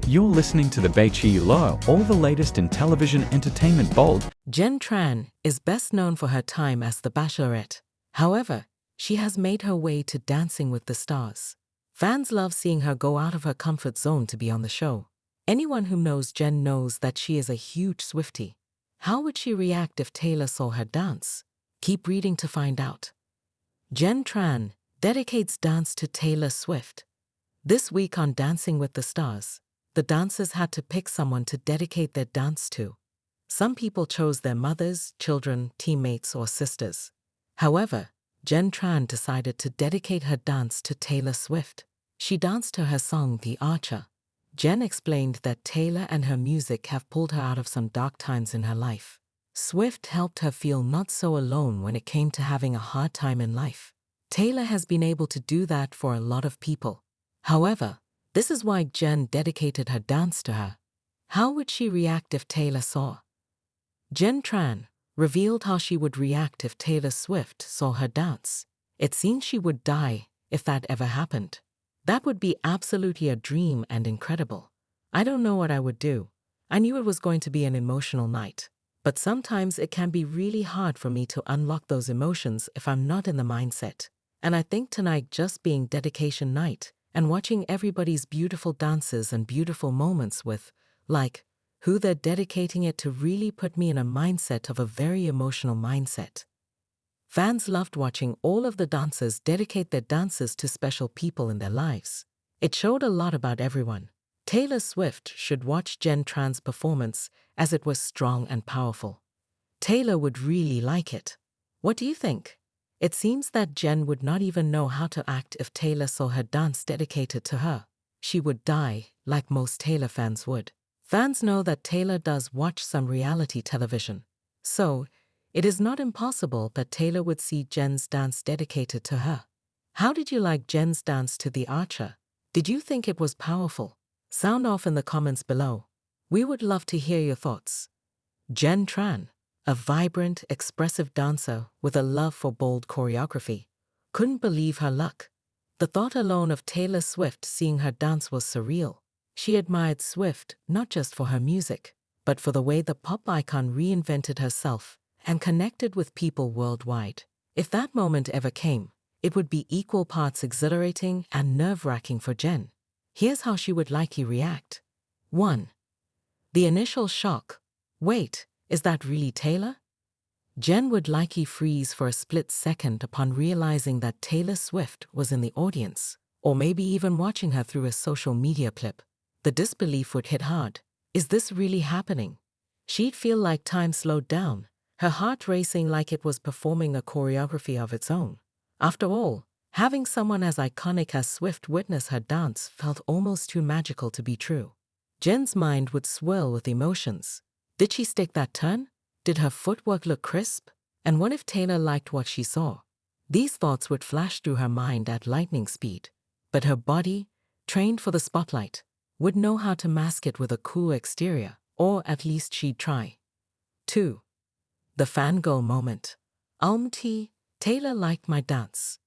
You're listening to the Bachelor Alert, all the latest in television entertainment bold. Jenn Tran is best known for her time as the Bachelorette. However, she has made her way to Dancing with the Stars. Fans love seeing her go out of her comfort zone to be on the show. Anyone who knows Jenn knows that she is a huge Swiftie. How would she react if Taylor saw her dance? Keep reading to find out. Jenn Tran dedicates dance to Taylor Swift. This week on Dancing with the Stars, the dancers had to pick someone to dedicate their dance to. Some people chose their mothers, children, teammates, or sisters. However, Jenn Tran decided to dedicate her dance to Taylor Swift. She danced to her song, The Archer. Jenn explained that Taylor and her music have pulled her out of some dark times in her life. Swift helped her feel not so alone when it came to having a hard time in life. Taylor has been able to do that for a lot of people. However, this is why Jenn dedicated her dance to her. How would she react if Taylor saw? Jenn Tran revealed how she would react if Taylor Swift saw her dance. It seems she would die if that ever happened. That would be absolutely a dream and incredible. I don't know what I would do. I knew it was going to be an emotional night. But sometimes it can be really hard for me to unlock those emotions if I'm not in the mindset. And I think tonight just being dedication night and watching everybody's beautiful dances and beautiful moments with, like, who they're dedicating it to really put me in a mindset of a very emotional mindset. Fans loved watching all of the dancers dedicate their dances to special people in their lives. It showed a lot about everyone. Taylor Swift should watch Jenn Tran's performance as it was strong and powerful. Taylor would really like it. What do you think? It seems that Jenn would not even know how to act if Taylor saw her dance dedicated to her. She would die, like most Taylor fans would. Fans know that Taylor does watch some reality television. So, it is not impossible that Taylor would see Jenn's dance dedicated to her. How did you like Jenn's dance to The Archer? Did you think it was powerful? Sound off in the comments below. We would love to hear your thoughts. Jenn Tran, a vibrant, expressive dancer with a love for bold choreography, couldn't believe her luck. The thought alone of Taylor Swift seeing her dance was surreal. She admired Swift not just for her music, but for the way the pop icon reinvented herself and connected with people worldwide. If that moment ever came, it would be equal parts exhilarating and nerve-wracking for Jenn. Here's how she would likely react. 1. The initial shock. Wait, is that really Taylor? Jenn would likely freeze for a split second upon realizing that Taylor Swift was in the audience, or maybe even watching her through a social media clip. The disbelief would hit hard. Is this really happening? She'd feel like time slowed down, her heart racing like it was performing a choreography of its own. After all, having someone as iconic as Swift witness her dance felt almost too magical to be true. Jenn's mind would swirl with emotions. Did she stick that turn? Did her footwork look crisp? And what if Taylor liked what she saw? These thoughts would flash through her mind at lightning speed. But her body, trained for the spotlight, would know how to mask it with a cool exterior, or at least she'd try. 2. The fangirl moment. Taylor liked my dance.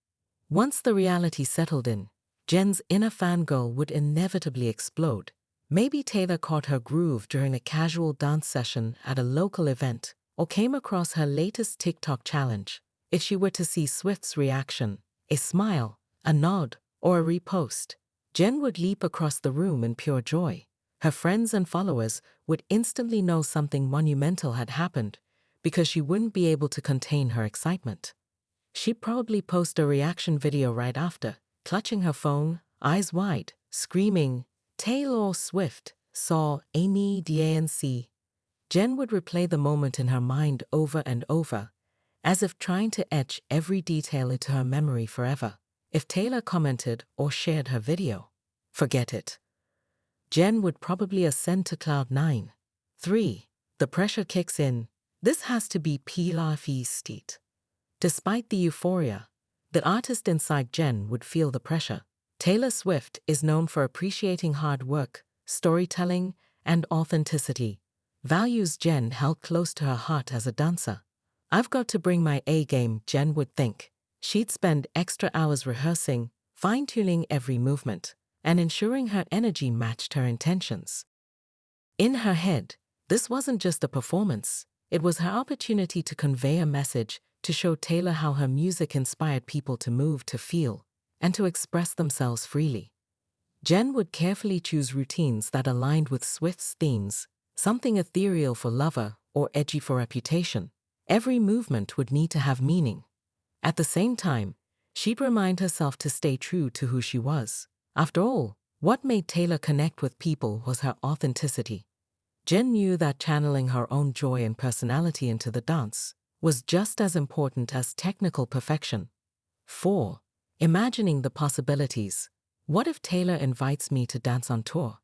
Once the reality settled in, Jenn's inner fangirl would inevitably explode. Maybe Taylor caught her groove during a casual dance session at a local event, or came across her latest TikTok challenge. If she were to see Swift's reaction, a smile, a nod, or a repost, Jenn would leap across the room in pure joy. Her friends and followers would instantly know something monumental had happened because she wouldn't be able to contain her excitement. She'd probably post a reaction video right after, clutching her phone, eyes wide, screaming, Taylor Swift saw Amy DANC. Jenn would replay the moment in her mind over and over, as if trying to etch every detail into her memory forever. If Taylor commented or shared her video, forget it. Jenn would probably ascend to cloud 9. 3. The pressure kicks in. This has to be Pilar-Feast. Despite the euphoria, the artist inside Jenn would feel the pressure. Taylor Swift is known for appreciating hard work, storytelling, and authenticity. Values Jenn held close to her heart as a dancer. I've got to bring my A game, Jenn would think. She'd spend extra hours rehearsing, fine-tuning every movement. and ensuring her energy matched her intentions. In her head, this wasn't just a performance, it was her opportunity to convey a message, to show Taylor how her music inspired people to move, to feel, and to express themselves freely. Jenn would carefully choose routines that aligned with Swift's themes, something ethereal for Lover or edgy for Reputation. Every movement would need to have meaning. At the same time, she'd remind herself to stay true to who she was. After all, what made Taylor connect with people was her authenticity. Jenn knew that channeling her own joy and personality into the dance was just as important as technical perfection. 4. Imagining the possibilities. What if Taylor invites me to dance on tour?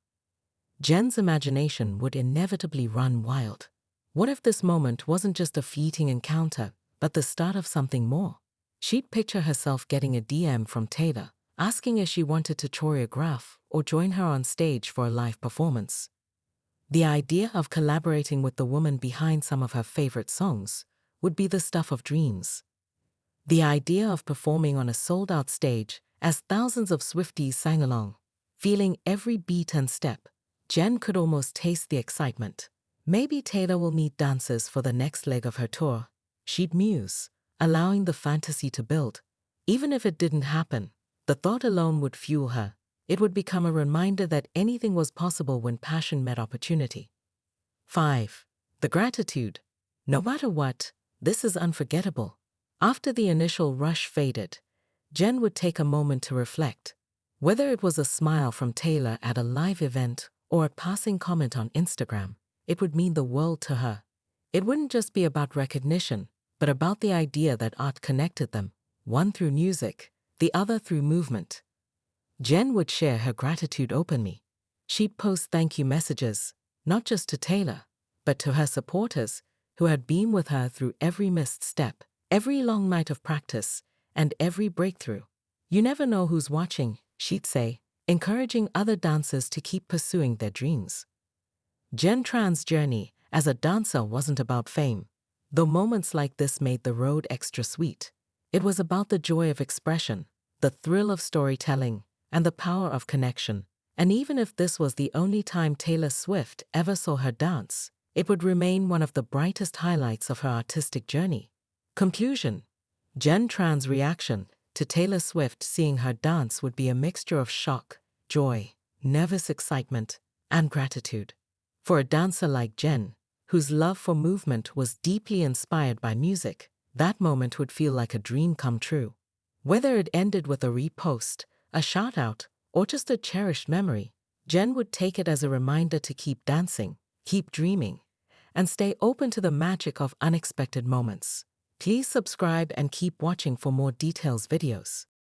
Jenn's imagination would inevitably run wild. What if this moment wasn't just a fleeting encounter, but the start of something more? She'd picture herself getting a DM from Taylor, asking if she wanted to choreograph or join her on stage for a live performance. The idea of collaborating with the woman behind some of her favorite songs would be the stuff of dreams. The idea of performing on a sold-out stage as thousands of Swifties sang along, feeling every beat and step, Jenn could almost taste the excitement. Maybe Taylor will meet dancers for the next leg of her tour. She'd muse, allowing the fantasy to build. Even if it didn't happen, the thought alone would fuel her. It would become a reminder that anything was possible when passion met opportunity. 5. The gratitude. No matter what, this is unforgettable. After the initial rush faded, Jenn would take a moment to reflect. Whether it was a smile from Taylor at a live event or a passing comment on Instagram, it would mean the world to her. It wouldn't just be about recognition, but about the idea that art connected them, one through music, the other through movement. Jenn would share her gratitude openly. She'd post thank you messages, not just to Taylor, but to her supporters who had been with her through every missed step, every long night of practice, and every breakthrough. You never know who's watching, she'd say, encouraging other dancers to keep pursuing their dreams. Jenn Tran's journey as a dancer wasn't about fame, though moments like this made the road extra sweet. It was about the joy of expression, the thrill of storytelling, and the power of connection. And even if this was the only time Taylor Swift ever saw her dance, it would remain one of the brightest highlights of her artistic journey. Conclusion. Jenn Tran's reaction to Taylor Swift seeing her dance would be a mixture of shock, joy, nervous excitement, and gratitude. For a dancer like Jenn, whose love for movement was deeply inspired by music, that moment would feel like a dream come true. Whether it ended with a repost, a shout-out, or just a cherished memory, Jenn would take it as a reminder to keep dancing, keep dreaming, and stay open to the magic of unexpected moments. Please subscribe and keep watching for more details videos.